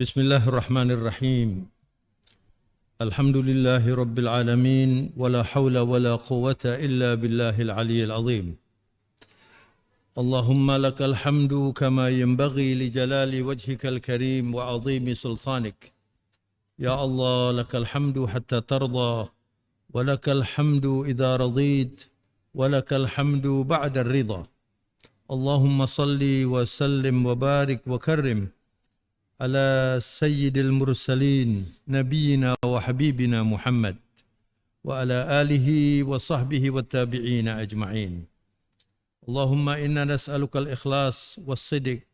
Bismillahirrahmanirrahim. Alhamdulillahi Rabbil Alamin. Wala hawla wala quwata illa billahil aliyyil azim. Allahumma lakal hamdu kama yanbaghi li jalali wajhikal karim wa azimi sultanik. Ya Allah, lakal hamdu hatta tarda. Walakal hamdu idha radid. Walakal hamdu ba'da ridha. Allahumma salli wa sallim wa barik wa karrim على سيد المرسلين نبينا وحبيبنا محمد وعلى آله وصحبه والتابعين أجمعين. اللهم إنا نسألك الإخلاص والصدق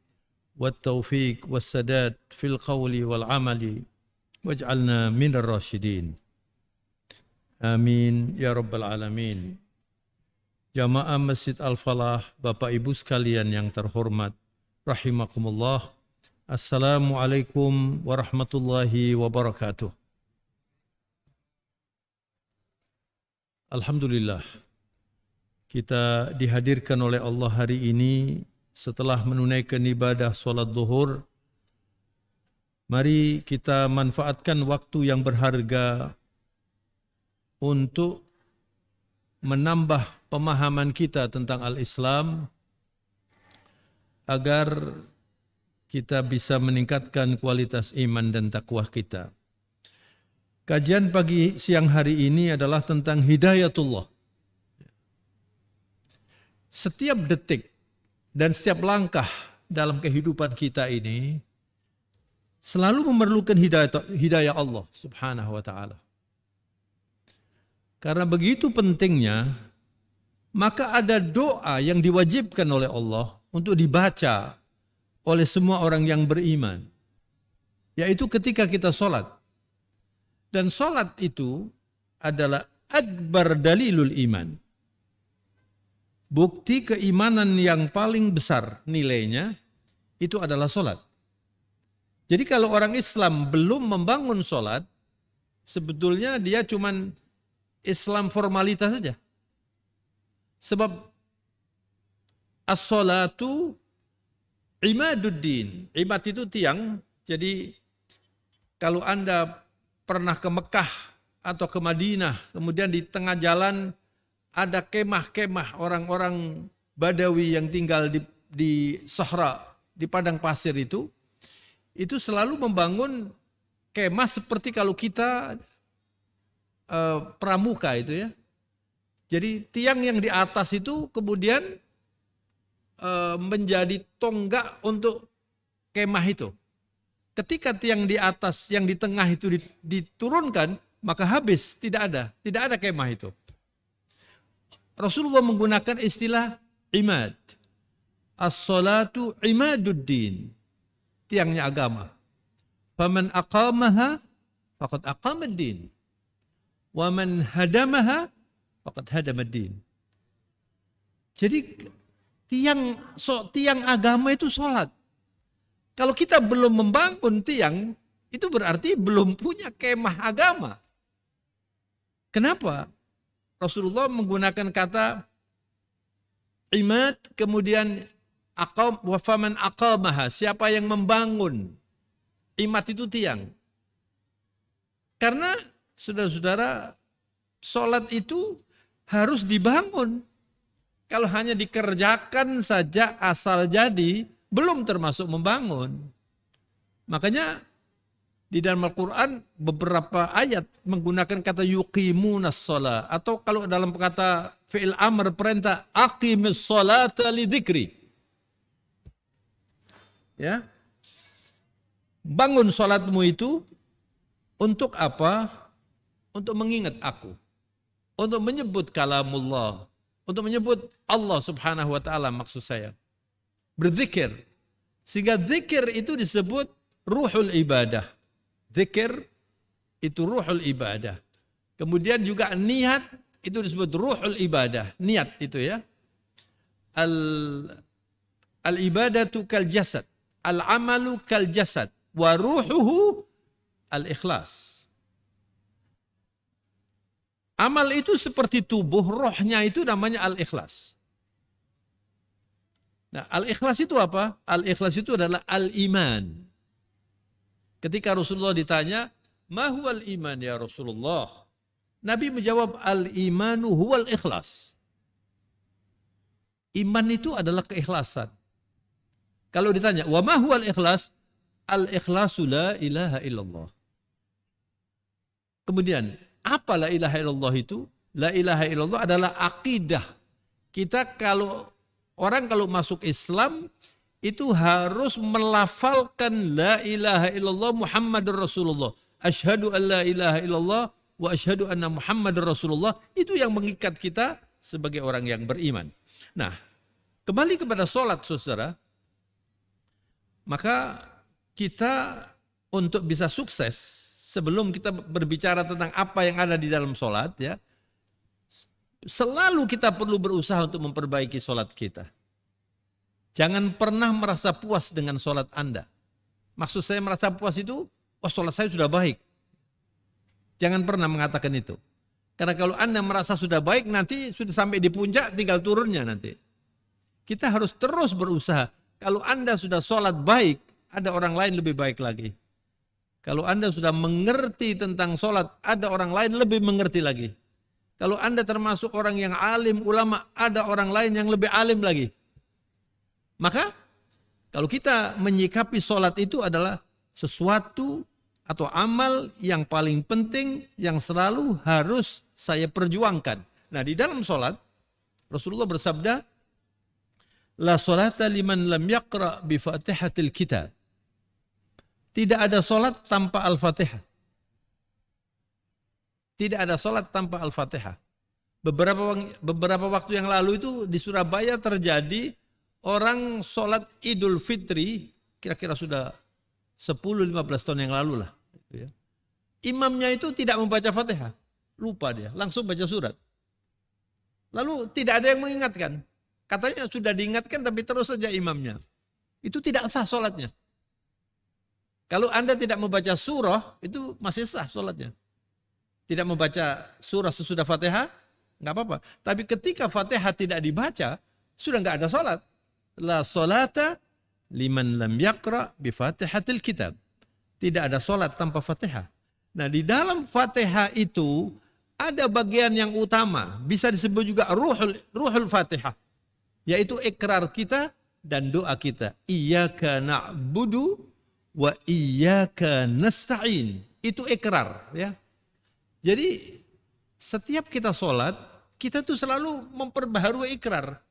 والتوفيق والسداد في القول والعمل واجعلنا من الراشدين. Amin ya rabbal alamin. Jamaah Masjid Al-Falah, Bapak Ibu sekalian yang terhormat, rahimakumullah. Assalamualaikum warahmatullahi wabarakatuh. Alhamdulillah, kita dihadirkan oleh Allah hari ini setelah menunaikan ibadah sholat zuhur. Mari kita manfaatkan waktu yang berharga untuk menambah pemahaman kita tentang Al-Islam agar kita bisa meningkatkan kualitas iman dan takwa kita. Kajian pagi siang hari ini adalah tentang hidayatullah. Setiap detik dan setiap langkah dalam kehidupan kita ini selalu memerlukan hidayah Allah Subhanahu wa ta'ala. Karena begitu pentingnya, maka ada doa yang diwajibkan oleh Allah untuk dibaca oleh semua orang yang beriman, yaitu ketika kita sholat. Dan sholat itu adalah akbar dalilul iman. Bukti keimanan yang paling besar nilainya itu adalah sholat. Jadi kalau orang Islam belum membangun sholat, sebetulnya dia cuman Islam formalitas saja. Sebab as-sholatu imaduddin. Imad itu tiang. Jadi kalau Anda pernah ke Mekah atau ke Madinah, kemudian di tengah jalan ada kemah-kemah orang-orang Badawi yang tinggal di Sahra, di padang pasir itu selalu membangun kemah seperti kalau kita pramuka itu ya. Jadi tiang yang di atas itu kemudian menjadi tonggak untuk kemah itu. Ketika tiang di atas, yang di tengah itu diturunkan, maka habis, tidak ada kemah itu. Rasulullah menggunakan istilah imad. As-salatu imaduddin, tiangnya agama. Faman aqamaha faqad aqamad-din. Wa man hadamaha faqad hadamad-din. Jadi tiang agama itu sholat. Kalau kita belum membangun tiang, itu berarti belum punya kemah agama. Kenapa? Rasulullah menggunakan kata imad, kemudian wa faman aqamaha, siapa yang membangun. Imad itu tiang. Karena saudara-saudara, sholat itu harus dibangun. Kalau hanya dikerjakan saja asal jadi, belum termasuk membangun. Makanya di dalam Al-Quran beberapa ayat menggunakan kata yuqimunas shalah, atau kalau dalam kata fi'il amr perintah aqimis sholata li dzikri. Ya. Bangun sholatmu itu untuk apa? Untuk mengingat aku. Untuk menyebut kalamullah. Untuk menyebut Allah Subhanahu wa ta'ala maksud saya. Berzikir. Sehingga zikir itu disebut ruhul ibadah. Zikir itu ruhul ibadah. Kemudian juga niat itu disebut ruhul ibadah. Niat itu ya. Al-ibadatu kal jasad. Al-amalu kal jasad. Wa ruhuhu al-ikhlas. Amal itu seperti tubuh, rohnya itu namanya al-ikhlas. Nah, al-ikhlas itu apa? Al-ikhlas itu adalah al-iman. Ketika Rasulullah ditanya, "Ma huwal iman ya Rasulullah?" Nabi menjawab, "Al-imanu huwal ikhlas." Iman itu adalah keikhlasan. Kalau ditanya, "Wa ma huwal ikhlas?" Al-ikhlasu la ilaha illallah. Kemudian, apa la ilaha illallah itu? La ilaha illallah adalah akidah. Kita orang kalau masuk Islam itu harus melafalkan la ilaha illallah Muhammadur Rasulullah. Asyhadu an la ilaha illallah wa asyhadu anna Muhammadur Rasulullah. Itu yang mengikat kita sebagai orang yang beriman. Nah, kembali kepada sholat, saudara. Maka kita untuk bisa sukses, sebelum kita berbicara tentang apa yang ada di dalam sholat, ya, selalu kita perlu berusaha untuk memperbaiki sholat kita. Jangan pernah merasa puas dengan sholat Anda. Maksud saya merasa puas itu, oh sholat saya sudah baik. Jangan pernah mengatakan itu. Karena kalau Anda merasa sudah baik, nanti sudah sampai di puncak, tinggal turunnya nanti. Kita harus terus berusaha. Kalau Anda sudah sholat baik, ada orang lain lebih baik lagi. Kalau Anda sudah mengerti tentang sholat, ada orang lain lebih mengerti lagi. Kalau Anda termasuk orang yang alim, ulama, ada orang lain yang lebih alim lagi. Maka, kalau kita menyikapi sholat itu adalah sesuatu atau amal yang paling penting yang selalu harus saya perjuangkan. Nah, di dalam sholat, Rasulullah bersabda, "La sholata liman lam yaqra bi fatihatil kitab." Tidak ada sholat tanpa Al-Fatihah. Tidak ada sholat tanpa Al-Fatihah. Beberapa waktu yang lalu itu di Surabaya terjadi orang sholat Idul Fitri, kira-kira sudah 10-15 tahun yang lalu lah. Imamnya itu tidak membaca Fatihah. Lupa dia, langsung baca surat. Lalu tidak ada yang mengingatkan. Katanya sudah diingatkan tapi terus saja imamnya. Itu tidak sah sholatnya. Kalau Anda tidak membaca surah, itu masih sah sholatnya. Tidak membaca surah sesudah Fatihah, nggak apa-apa. Tapi ketika Fatihah tidak dibaca, sudah nggak ada sholat. La sholata liman lam yaqra bi fatihatil kitab. Tidak ada sholat tanpa Fatihah. Nah, di dalam Fatihah itu ada bagian yang utama, bisa disebut juga ruhul Fatihah, yaitu ikrar kita dan doa kita. Iyyaka na'budu wa iyyaka nasta'in. Itu ikrar, ya. Jadi setiap kita sholat, kita tuh selalu memperbaharui ikrar.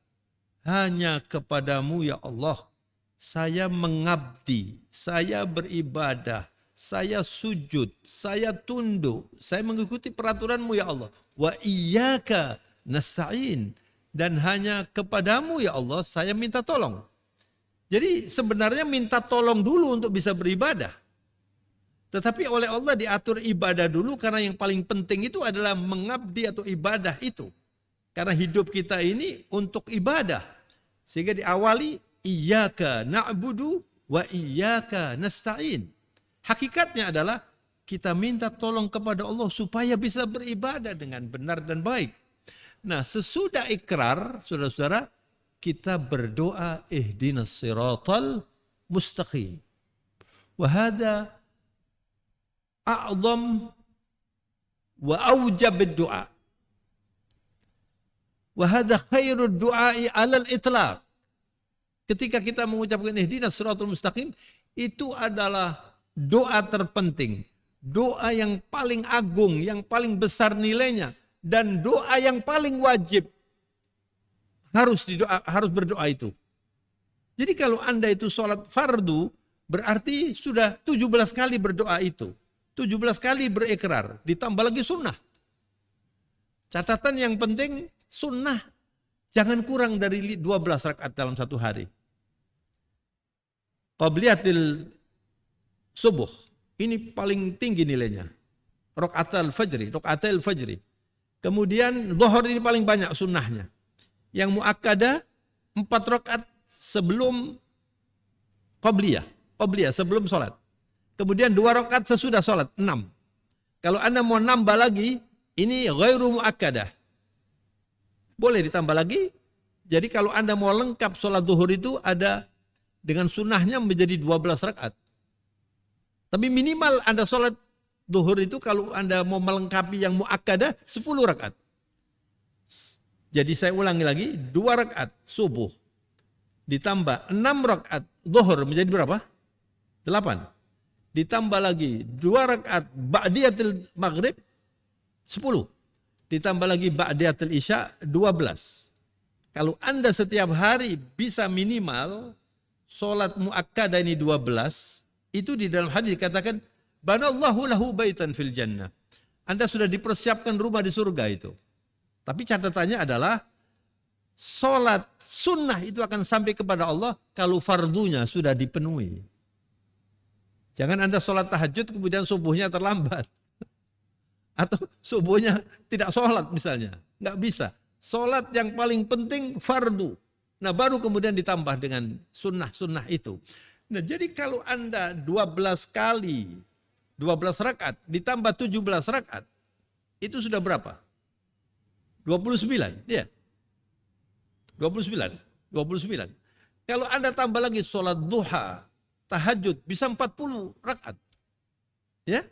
Hanya kepadamu ya Allah, saya mengabdi, saya beribadah, saya sujud, saya tunduk, saya mengikuti peraturanmu ya Allah. Wa iyyaka nasta'in. Dan hanya kepadamu ya Allah saya minta tolong. Jadi sebenarnya minta tolong dulu untuk bisa beribadah. Tetapi oleh Allah diatur ibadah dulu karena yang paling penting itu adalah mengabdi atau ibadah itu. Karena hidup kita ini untuk ibadah. Sehingga diawali iyyaka na'budu wa iyyaka nasta'in. Hakikatnya adalah kita minta tolong kepada Allah supaya bisa beribadah dengan benar dan baik. Nah, sesudah ikrar, saudara-saudara, kita berdoa ihdinas siratal mustaqim. Wa hadha a'zam wa awjab ad-du'a. Wa hadha khairud du'ai 'alal itlaq. Ketika kita mengucapkan ihdinas siratal mustaqim, itu adalah doa terpenting, doa yang paling agung, yang paling besar nilainya, dan doa yang paling wajib. Harus berdoa itu. Jadi kalau Anda itu sholat fardu, berarti sudah 17 kali berdoa itu. 17 kali berikrar, ditambah lagi sunnah. Catatan yang penting, sunnah jangan kurang dari 12 rakaat dalam satu hari. Qabliyatil subuh, ini paling tinggi nilainya. Rakatul fajri. Kemudian zuhur ini paling banyak sunnahnya. Yang muakkadah 4 rakaat sebelum qabliyah sebelum sholat. Kemudian 2 rakaat sesudah sholat, 6. Kalau Anda mau nambah lagi, ini ghairu muakkadah. Boleh ditambah lagi. Jadi kalau Anda mau lengkap sholat zuhur itu ada dengan sunnahnya menjadi 12 rakaat. Tapi minimal Anda sholat duhur itu kalau Anda mau melengkapi yang muakkadah 10 rakaat. Jadi saya ulangi lagi, 2 rakaat subuh ditambah 6 rakaat duhur menjadi berapa? 8. Ditambah lagi 2 rakaat ba'diyatul maghrib 10. Ditambah lagi ba'diyatul isya 12. Kalau Anda setiap hari bisa minimal sholat muakkadah ini 12, itu di dalam hadis dikatakan banallahu lahu baitan fil jannah. Anda sudah dipersiapkan rumah di surga itu. Tapi catatannya adalah sholat sunnah itu akan sampai kepada Allah kalau fardunya sudah dipenuhi. Jangan Anda sholat tahajud kemudian subuhnya terlambat. Atau subuhnya tidak sholat misalnya. Nggak bisa. Sholat yang paling penting fardu. Nah baru kemudian ditambah dengan sunnah-sunnah itu. Nah jadi kalau Anda 12 kali, 12 rakaat ditambah 17 rakaat, itu sudah berapa? 29, ya. 29. Kalau Anda tambah lagi sholat duha, tahajud, bisa 40 rakaat. Ya,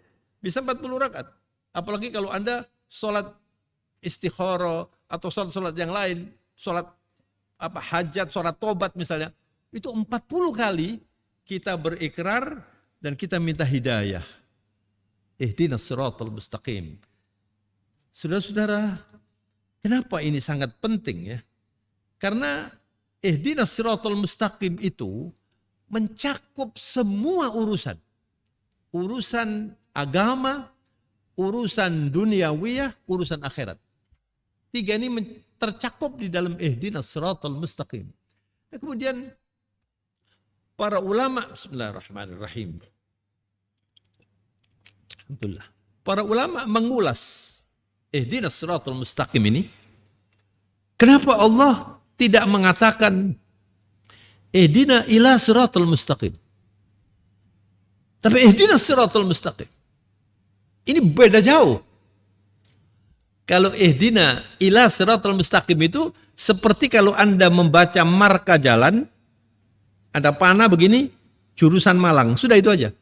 bisa 40 rakaat. Apalagi kalau Anda sholat istikharah atau sholat yang lain, sholat hajat, sholat tobat misalnya, itu 40 kali kita berikrar dan kita minta hidayah. Ihdinas siratal mustaqim. Saudara-saudara, kenapa ini sangat penting ya? Karena ihdinas siratal mustaqim itu mencakup semua urusan. Urusan agama, urusan duniawiyah, urusan akhirat. 3 ini tercakup di dalam ihdinas siratal mustaqim. Nah, kemudian para ulama, bismillahirrahmanirrahim. Alhamdulillah. Para ulama mengulas ihdinas siratal mustaqim ini. Kenapa Allah tidak mengatakan ihdina ila siratal mustaqim? Tapi ihdinas siratal mustaqim. Ini beda jauh. Kalau ihdina ila siratal mustaqim itu seperti kalau Anda membaca marka jalan, ada panah begini, jurusan Malang, sudah itu aja.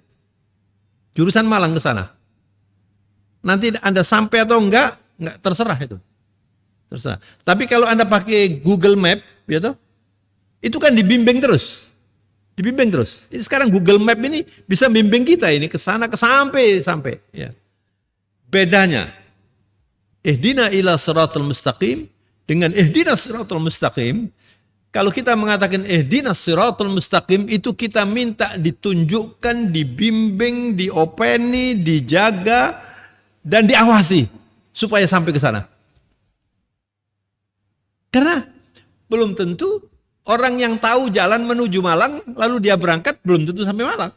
Jurusan Malang ke sana. Nanti Anda sampai atau enggak terserah itu. Terserah. Tapi kalau Anda pakai Google Map, ya toh, itu kan dibimbing terus. Dibimbing terus. Ini sekarang Google Map ini bisa bimbing kita ini ke sana sampai ya. Bedanya ihdina ila siratal mustaqim dengan ihdina siratal mustaqim. Kalau kita mengatakan ihdinas siratal mustaqim itu kita minta ditunjukkan, dibimbing, diopeni, dijaga dan diawasi supaya sampai ke sana. Karena belum tentu orang yang tahu jalan menuju Malang lalu dia berangkat belum tentu sampai Malang.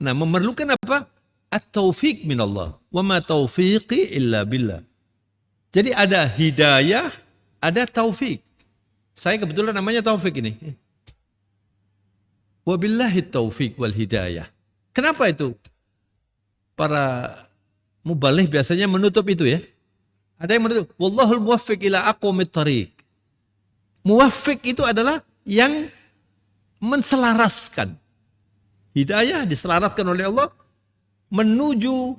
Nah, memerlukan apa? At-taufiq minallah. Wa ma taufiqi illa billah. Jadi ada hidayah, ada taufik. Saya kebetulan namanya Taufik ini. Wabillahi taufik wal hidayah. Kenapa itu? Para mubaligh biasanya menutup itu ya. Ada yang menutup. Wallahul muwaffiq ila aqwamit thariq. Muwaffiq itu adalah yang menselaraskan. Hidayah diselaraskan oleh Allah menuju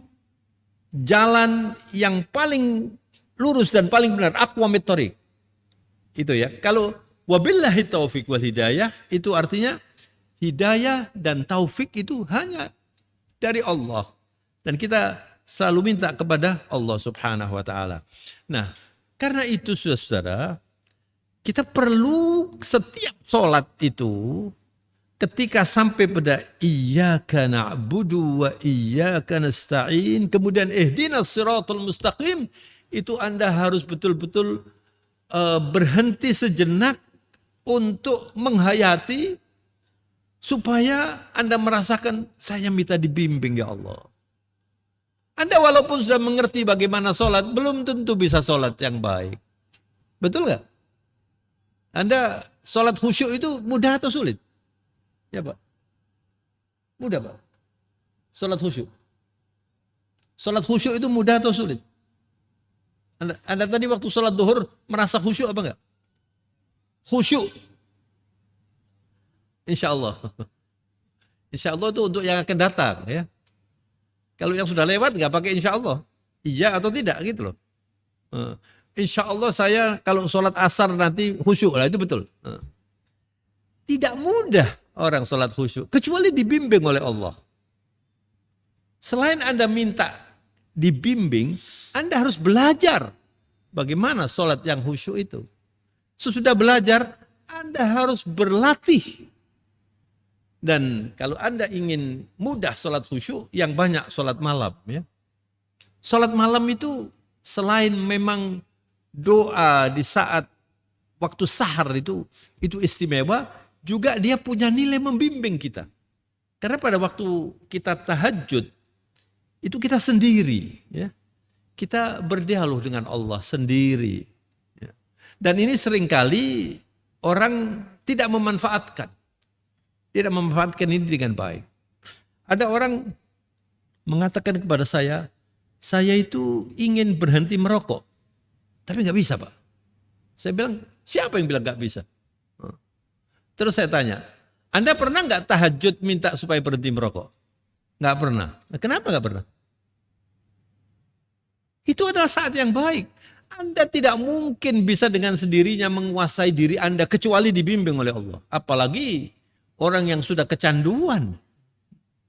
jalan yang paling lurus dan paling benar. Aqwamit thariq. Itu ya. Kalau wabillahi taufik wal hidayah itu artinya hidayah dan taufik itu hanya dari Allah. Dan kita selalu minta kepada Allah Subhanahu wa taala. Nah, karena itu saudara, kita perlu setiap sholat itu ketika sampai pada iyyaka na'budu wa iyyaka nasta'in, kemudian ihdinas siratal mustaqim, itu Anda harus betul-betul berhenti sejenak untuk menghayati supaya Anda merasakan saya minta dibimbing ya Allah. Anda walaupun sudah mengerti bagaimana sholat, belum tentu bisa sholat yang baik. Betul nggak? Anda sholat khusyuk itu mudah atau sulit? Ya Pak? Mudah Pak? Sholat khusyuk. Sholat khusyuk itu mudah atau sulit? Anda tadi waktu sholat duhur merasa khusyuk apa enggak? Khusyuk. Insya Allah. Insya Allah itu untuk yang akan datang ya. Kalau yang sudah lewat nggak pakai insya Allah. Iya atau tidak gitu loh. Insya Allah saya kalau sholat asar nanti khusyuk lah, itu betul. Tidak mudah orang sholat khusyuk kecuali dibimbing oleh Allah. Selain Anda minta dibimbing, Anda harus belajar bagaimana sholat yang khusyuk itu. Sesudah belajar, Anda harus berlatih. Dan kalau Anda ingin mudah sholat khusyuk, yang banyak sholat malam. Ya. Sholat malam itu selain memang doa di saat waktu sahar itu istimewa, juga dia punya nilai membimbing kita. Karena pada waktu kita tahajud, itu kita sendiri. Ya. Kita berdialog dengan Allah sendiri. Ya. Dan ini seringkali orang tidak memanfaatkan. Tidak memanfaatkan ini dengan baik. Ada orang mengatakan kepada saya itu ingin berhenti merokok. Tapi nggak bisa, Pak. Saya bilang, siapa yang bilang nggak bisa? Terus saya tanya, Anda pernah nggak tahajud minta supaya berhenti merokok? Nggak pernah. Nah, kenapa nggak pernah? Itu adalah saat yang baik. Anda tidak mungkin bisa dengan sendirinya menguasai diri Anda kecuali dibimbing oleh Allah. Apalagi orang yang sudah kecanduan.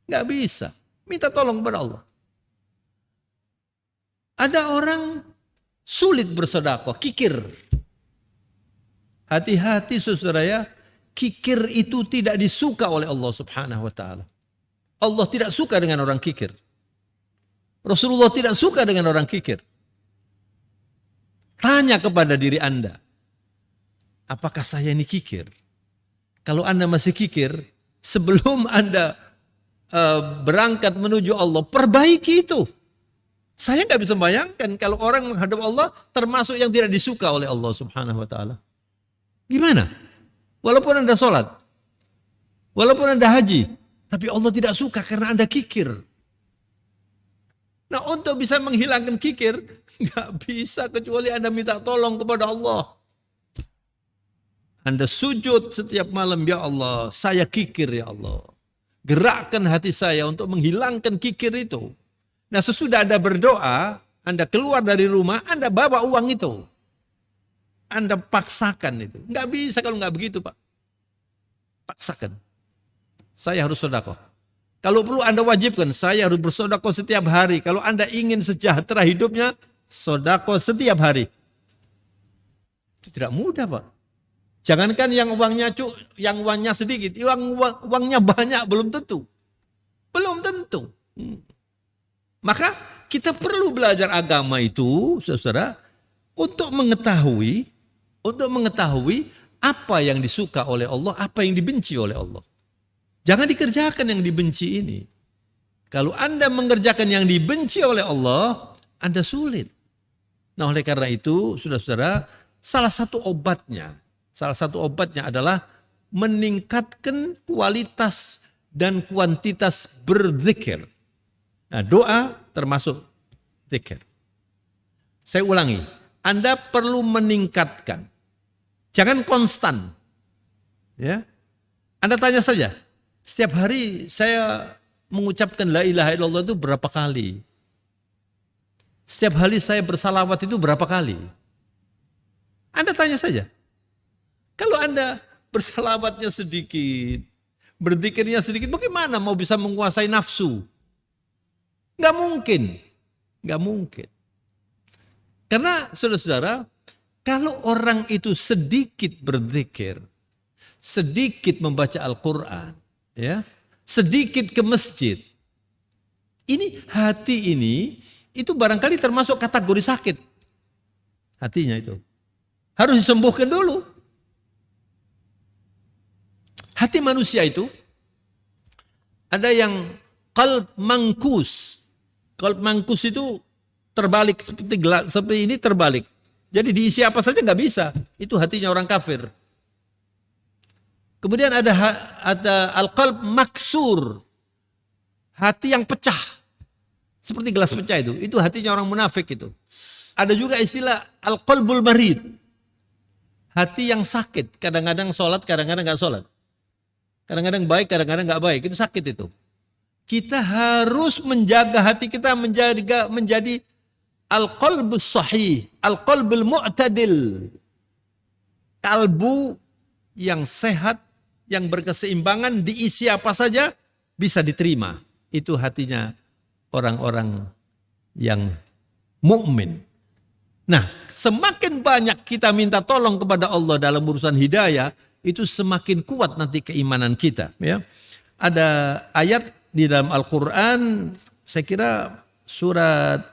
Nggak bisa. Minta tolong kepada Allah. Ada orang sulit bersedekah, kikir. Hati-hati saudara ya, kikir itu tidak disuka oleh Allah Subhanahu wa taala. Allah tidak suka dengan orang kikir. Rasulullah tidak suka dengan orang kikir. Tanya kepada diri Anda, apakah saya ini kikir? Kalau Anda masih kikir, sebelum Anda berangkat menuju Allah, perbaiki itu. Saya nggak bisa bayangkan kalau orang menghadap Allah termasuk yang tidak disuka oleh Allah Subhanahu wa taala. Gimana? Walaupun Anda sholat, walaupun Anda haji, tapi Allah tidak suka karena Anda kikir. Nah, untuk bisa menghilangkan kikir, nggak bisa kecuali Anda minta tolong kepada Allah. Anda sujud setiap malam, ya Allah, saya kikir ya Allah. Gerakkan hati saya untuk menghilangkan kikir itu. Nah, sesudah Anda berdoa, Anda keluar dari rumah, Anda bawa uang itu. Anda paksakan itu. Nggak bisa kalau nggak begitu, Pak. Paksakan. Saya harus sedekah. Kalau perlu Anda wajibkan, saya harus bersedekah setiap hari. Kalau Anda ingin sejahtera hidupnya, sedekah setiap hari. Itu tidak mudah, Pak. Jangankan yang uangnya sedikit, uangnya banyak belum tentu. Belum tentu. Maka kita perlu belajar agama itu, saudara, untuk mengetahui apa yang disuka oleh Allah, apa yang dibenci oleh Allah. Jangan dikerjakan yang dibenci ini. Kalau Anda mengerjakan yang dibenci oleh Allah, Anda sulit. Nah, oleh karena itu, saudara-saudara, salah satu obatnya adalah meningkatkan kualitas dan kuantitas berzikir. Nah, doa termasuk zikir. Saya ulangi, Anda perlu meningkatkan. Jangan konstan. Ya. Anda tanya saja, setiap hari saya mengucapkan la ilaha illallah itu berapa kali? Setiap hari saya bersalawat itu berapa kali? Anda tanya saja. Kalau Anda bersalawatnya sedikit, berzikirnya sedikit, bagaimana mau bisa menguasai nafsu? Nggak mungkin. Nggak mungkin. Karena saudara-saudara, kalau orang itu sedikit berzikir, sedikit membaca Al-Quran, ya, sedikit ke masjid, ini hati ini, itu barangkali termasuk kategori sakit. Hatinya itu. Harus disembuhkan dulu. Hati manusia itu, ada yang qalb mangkus. Qalb mangkus itu terbalik, seperti ini terbalik. Jadi diisi apa saja nggak bisa. Itu hatinya orang kafir. Kemudian ada al-qalb maksur. Hati yang pecah. Seperti gelas pecah itu. Itu hatinya orang munafik itu. Ada juga istilah al-qalbul marid. Hati yang sakit. Kadang-kadang sholat, kadang-kadang nggak sholat. Kadang-kadang baik, kadang-kadang nggak baik. Itu sakit itu. Kita harus menjaga hati kita menjadi al-qalbus sahih, al-qalbul mu'tadil. Kalbu yang sehat, yang berkeseimbangan, diisi apa saja bisa diterima. Itu hatinya orang-orang yang mukmin. Nah, semakin banyak kita minta tolong kepada Allah dalam urusan hidayah, itu semakin kuat nanti keimanan kita. Ya. Ada ayat di dalam Al-Quran, saya kira surat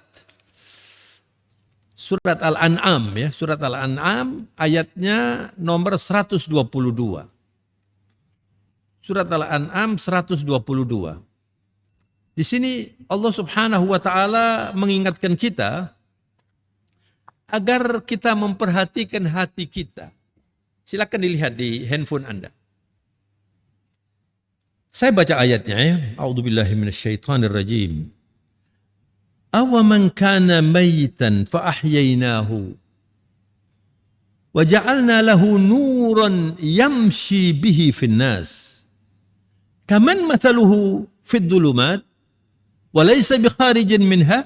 Al-An'am, ya, surat Al-An'am ayatnya nomor 122. Surat Al-An'am 122. Di sini Allah Subhanahu wa taala mengingatkan kita agar kita memperhatikan hati kita. Silakan dilihat di handphone Anda. Saya baca ayatnya ya. A'udzubillahi minasyaitonirrajim. أَوَمَنْ كَانَ مَيْتًا فَأَحْيَيْنَاهُ وَجَعَلْنَا لَهُ نُورًا يَمْشِي بِهِ فِي النَّاسِ كَمَنْ مَثَلُهُ فِي الظُّلُمَاتِ وَلَيْسَ بِخَارِجٍ مِنْهَا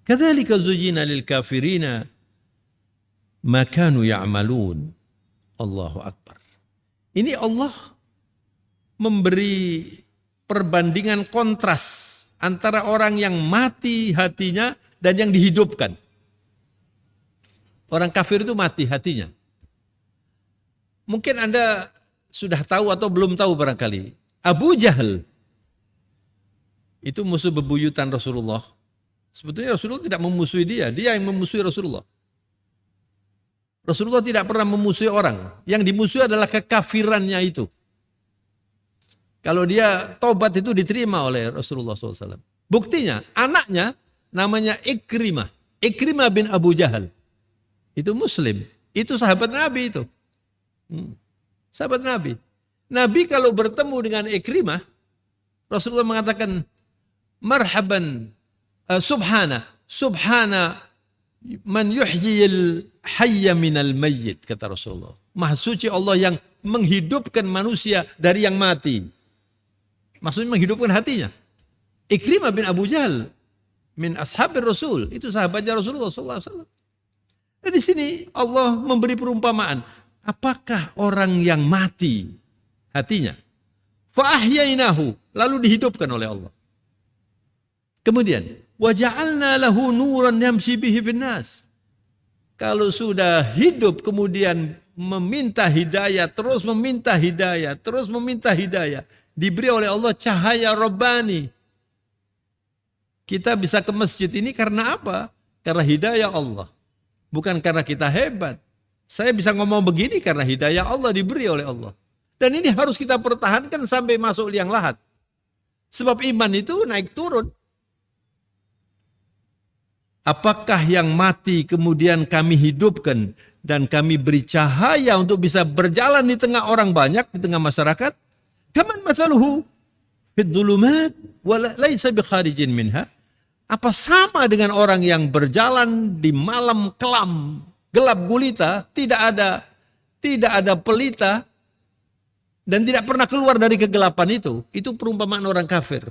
كَذَلِكَ زُيِّنَ لِلْكَافِرِينَ مَا كَانُوا يَعْمَلُونَ. Allahu Akbar. Ini Allah memberi perbandingan kontras antara orang yang mati hatinya dan yang dihidupkan. Orang kafir itu mati hatinya. Mungkin Anda sudah tahu atau belum tahu barangkali. Abu Jahal itu musuh bebuyutan Rasulullah. Sebetulnya Rasulullah tidak memusuhi dia yang memusuhi Rasulullah. Rasulullah tidak pernah memusuhi orang. Yang dimusuhi adalah kekafirannya itu. Kalau dia tobat itu diterima oleh Rasulullah SAW. Buktinya anaknya namanya Ikrimah. Ikrimah bin Abu Jahal. Itu Muslim. Itu sahabat Nabi itu. Sahabat Nabi. Nabi kalau bertemu dengan Ikrimah, Rasulullah mengatakan, marhaban, subhana man yuhyil hayya minal mayyit, kata Rasulullah. Maha suci Allah yang menghidupkan manusia dari yang mati. Maksudnya menghidupkan hatinya. Ikrimah bin Abu Jahal min ashabir Rasul, itu sahabatnya Rasulullah SAW. Nah, di sini Allah memberi perumpamaan. Apakah orang yang mati hatinya, fa'ahyainahu, lalu dihidupkan oleh Allah. Kemudian waja'alna lahu nuran yamshi bihi finnas. Kalau sudah hidup kemudian meminta hidayah, terus meminta hidayah, terus meminta hidayah, diberi oleh Allah cahaya Rabbani. Kita bisa ke masjid ini karena apa? Karena hidayah Allah. Bukan karena kita hebat. Saya bisa ngomong begini karena hidayah Allah diberi oleh Allah. Dan ini harus kita pertahankan sampai masuk liang lahat. Sebab iman itu naik turun. Apakah yang mati kemudian kami hidupkan dan kami beri cahaya untuk bisa berjalan di tengah orang banyak, di tengah masyarakat? Kaman mathaluhu fid dhulumat wa laisa bi kharijin minha. Apa sama dengan orang yang berjalan di malam kelam, gelap gulita, tidak ada pelita dan tidak pernah keluar dari kegelapan itu? Itu perumpamaan orang kafir.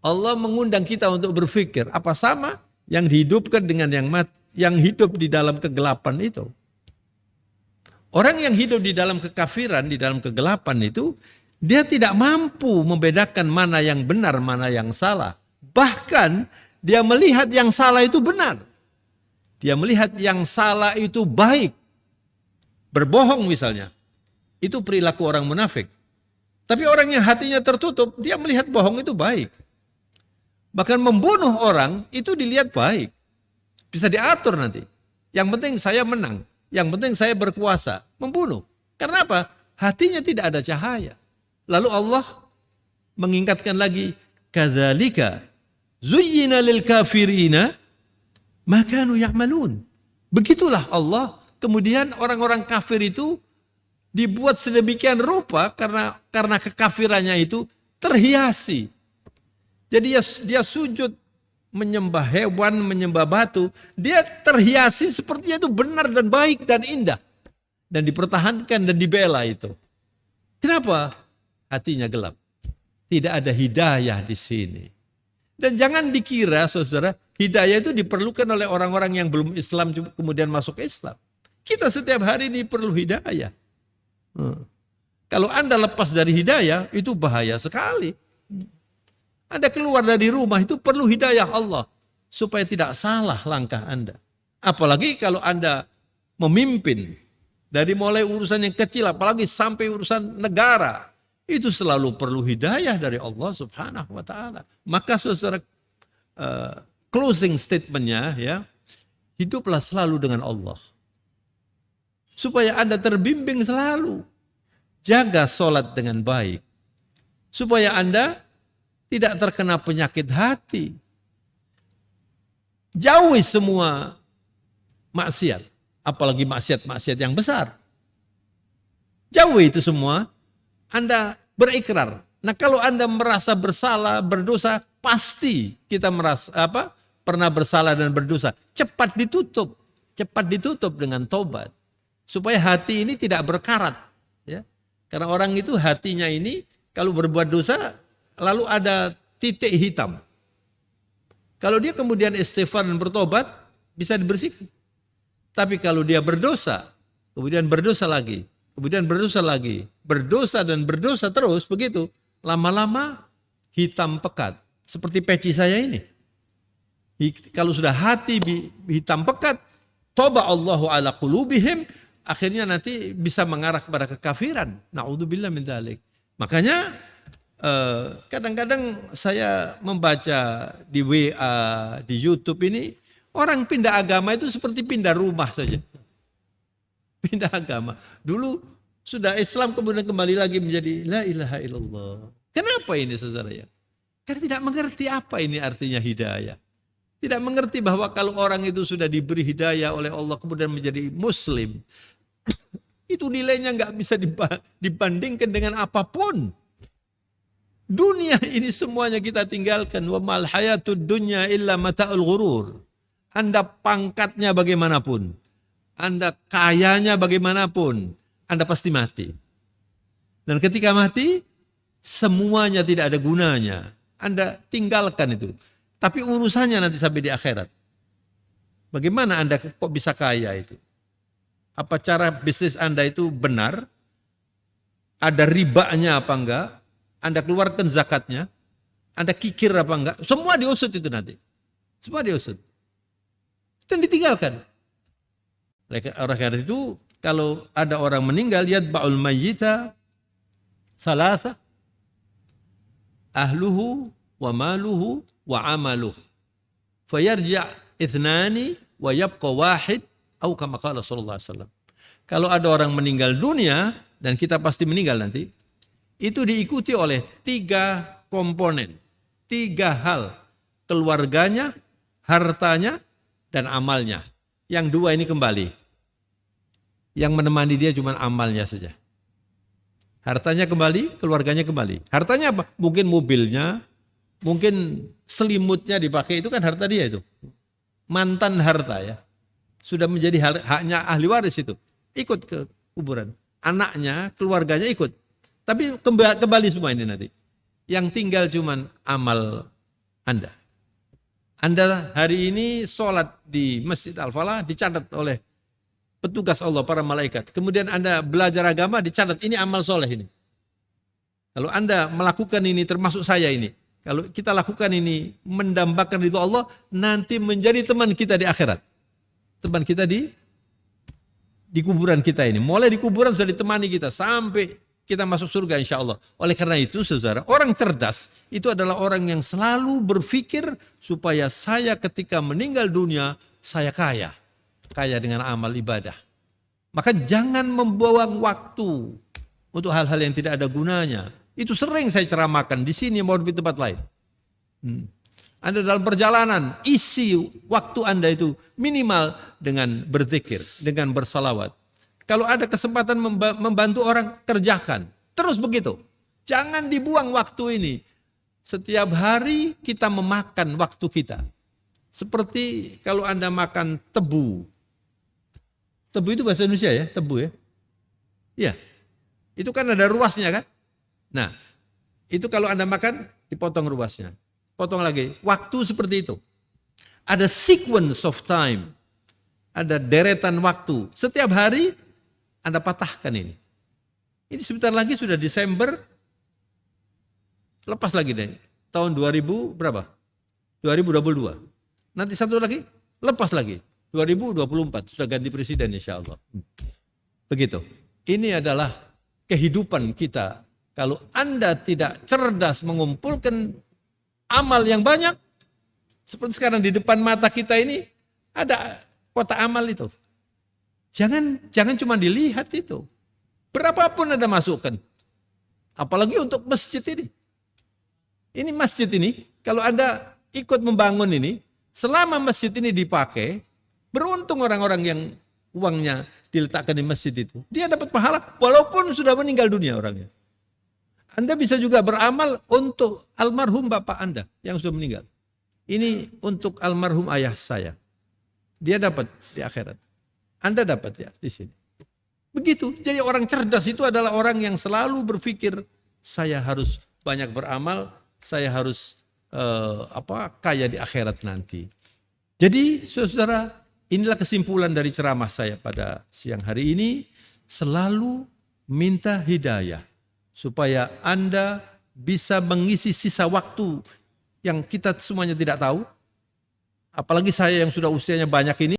Allah mengundang kita untuk berpikir, apa sama yang dihidupkan dengan yang mati, yang hidup di dalam kegelapan itu? Orang yang hidup di dalam kekafiran, di dalam kegelapan itu, dia tidak mampu membedakan mana yang benar, mana yang salah. Bahkan dia melihat yang salah itu benar. Dia melihat yang salah itu baik. Berbohong misalnya. Itu perilaku orang munafik. Tapi orang yang hatinya tertutup, dia melihat bohong itu baik. Bahkan membunuh orang itu dilihat baik. Bisa diatur nanti. Yang penting saya menang. Yang penting saya berkuasa. Membunuh. Karena apa? Hatinya tidak ada cahaya. Lalu Allah mengingatkan lagi, kadzalika zuyyina lil kafirina ma kanu ya'malun. Begitulah Allah, kemudian orang-orang kafir itu dibuat sedemikian rupa karena kekafirannya itu terhiasi. Jadi dia sujud menyembah hewan, menyembah batu, dia terhiasi sepertinya itu benar dan baik dan indah. Dan dipertahankan dan dibela itu. Kenapa? Hatinya gelap. Tidak ada hidayah di sini. Dan jangan dikira, saudara, hidayah itu diperlukan oleh orang-orang yang belum Islam kemudian masuk Islam. Kita setiap hari ini perlu hidayah. Kalau Anda lepas dari hidayah, itu bahaya sekali. Anda keluar dari rumah itu perlu hidayah Allah. Supaya tidak salah langkah Anda. Apalagi kalau Anda memimpin. Dari mulai urusan yang kecil, apalagi sampai urusan negara. Itu selalu perlu hidayah dari Allah subhanahu wa ta'ala. Maka saudara, closing statementnya, ya, hiduplah selalu dengan Allah. Supaya Anda terbimbing selalu. Jaga sholat dengan baik. Supaya Anda tidak terkena penyakit hati. Jauhi semua maksiat. Apalagi maksiat-maksiat yang besar. Jauhi itu semua. Anda berikrar. Nah kalau Anda merasa bersalah, berdosa, pasti kita pernah bersalah dan berdosa. Cepat ditutup. Cepat ditutup dengan tobat. Supaya hati ini tidak berkarat. Ya. Karena orang itu hatinya ini kalau berbuat dosa lalu ada titik hitam. Kalau dia kemudian istighfar dan bertobat bisa dibersihkan. Tapi kalau dia berdosa, kemudian berdosa lagi, kemudian berdosa lagi, berdosa dan berdosa terus begitu, lama-lama hitam pekat. Seperti peci saya ini. Kalau sudah hati hitam pekat, toba Allahu ala qulubihim, akhirnya nanti bisa mengarah kepada kekafiran. Na'udzubillah min dzalik. Makanya kadang-kadang saya membaca di WA, di YouTube ini, orang pindah agama itu seperti pindah rumah saja. Pindah agama. Dulu sudah Islam kemudian kembali lagi menjadi la ilaha illallah. Kenapa ini saudara ya? Karena tidak mengerti apa ini artinya hidayah. Tidak mengerti bahwa kalau orang itu sudah diberi hidayah oleh Allah kemudian menjadi muslim. Itu nilainya nggak bisa dibandingkan dengan apapun. Dunia ini semuanya kita tinggalkan. Wa mal hayatud dunya illa mata'ul ghurur. Anda pangkatnya bagaimanapun, Anda kayanya bagaimanapun, Anda pasti mati. Dan ketika mati, semuanya tidak ada gunanya. Anda tinggalkan itu. Tapi urusannya nanti sampai di akhirat. Bagaimana Anda kok bisa kaya itu? Apa cara bisnis Anda itu benar? Ada ribanya apa enggak? Anda keluarkan zakatnya? Anda kikir apa enggak? Semua diusut itu nanti. Semua diusut. Dan ditinggalkan. Oleh karena itu, kalau ada orang meninggal, yatba'ul mayyita thalatha, ahluhu wa maluhu wa amaluh. Fayarja' ithnani wa yabqa wahid, atau kama qala sallallahu alaihi wasallam. Kalau ada orang meninggal dunia, dan kita pasti meninggal nanti, itu diikuti oleh 3 komponen, 3 hal. Keluarganya, hartanya, dan amalnya. Yang 2 ini kembali. Yang menemani dia cuma amalnya saja. Hartanya kembali, keluarganya kembali. Hartanya apa? Mungkin mobilnya, mungkin selimutnya dipakai, itu kan harta dia itu. Mantan harta ya. Sudah menjadi haknya ahli waris itu. Ikut ke kuburan. Anaknya, keluarganya ikut. Tapi kembali semua ini nanti. Yang tinggal cuma amal Anda. Anda hari ini sholat di Masjid Al-Falah dicatat oleh petugas Allah, para malaikat. Kemudian Anda belajar agama dicatat, ini amal soleh ini. Kalau Anda melakukan ini termasuk saya ini. Kalau kita lakukan ini mendambakan itu Allah, nanti menjadi teman kita di akhirat. Teman kita di kuburan kita ini. Mulai di kuburan sudah ditemani kita sampai kita masuk surga insya Allah. Oleh karena itu saudara, orang cerdas itu adalah orang yang selalu berpikir supaya saya ketika meninggal dunia, saya kaya. Kaya dengan amal ibadah. Maka jangan membuang waktu untuk hal-hal yang tidak ada gunanya. Itu sering saya ceramahkan di sini maupun di tempat lain. Anda dalam perjalanan, isi waktu Anda itu minimal dengan berzikir, dengan bersalawat. Kalau ada kesempatan membantu orang, kerjakan. Terus begitu. Jangan dibuang waktu ini. Setiap hari kita memakan waktu kita. Seperti kalau Anda makan tebu. Tebu itu bahasa Indonesia ya, tebu ya. Iya. Itu kan ada ruasnya kan. Nah, itu kalau Anda makan dipotong ruasnya. Potong lagi. Waktu seperti itu. Ada sequence of time. Ada deretan waktu. Setiap hari Anda patahkan ini. Ini sebentar lagi sudah Desember. Lepas lagi deh. Tahun 2000 berapa? 2022. Nanti satu lagi, lepas lagi. 2024 sudah ganti presiden insya Allah. Begitu. Ini adalah kehidupan kita. Kalau Anda tidak cerdas mengumpulkan amal yang banyak, seperti sekarang di depan mata kita ini ada kotak amal itu. Jangan cuma dilihat itu. Berapapun Anda masukkan. Apalagi untuk masjid ini. Ini masjid ini, kalau Anda ikut membangun ini, selama masjid ini dipakai, beruntung orang-orang yang uangnya diletakkan di masjid itu. Dia dapat pahala walaupun sudah meninggal dunia orangnya. Anda bisa juga beramal untuk almarhum bapak Anda yang sudah meninggal. Ini untuk almarhum ayah saya. Dia dapat di akhirat. Anda dapat ya di sini. Begitu. Jadi orang cerdas itu adalah orang yang selalu berpikir, saya harus banyak beramal, saya harus kaya di akhirat nanti. Jadi saudara, inilah kesimpulan dari ceramah saya pada siang hari ini. Selalu minta hidayah supaya Anda bisa mengisi sisa waktu yang kita semuanya tidak tahu. Apalagi saya yang sudah usianya banyak ini.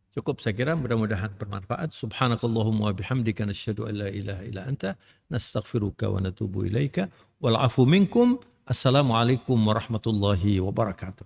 Cukup saya kira, mudah-mudahan bermanfaat. Subhanakallahumma wa bihamdika nasyhadu an la ilaha illa anta nastaghfiruka wa natubu ilaika wal afu minkum. Assalamualaikum warahmatullahi wabarakatuh.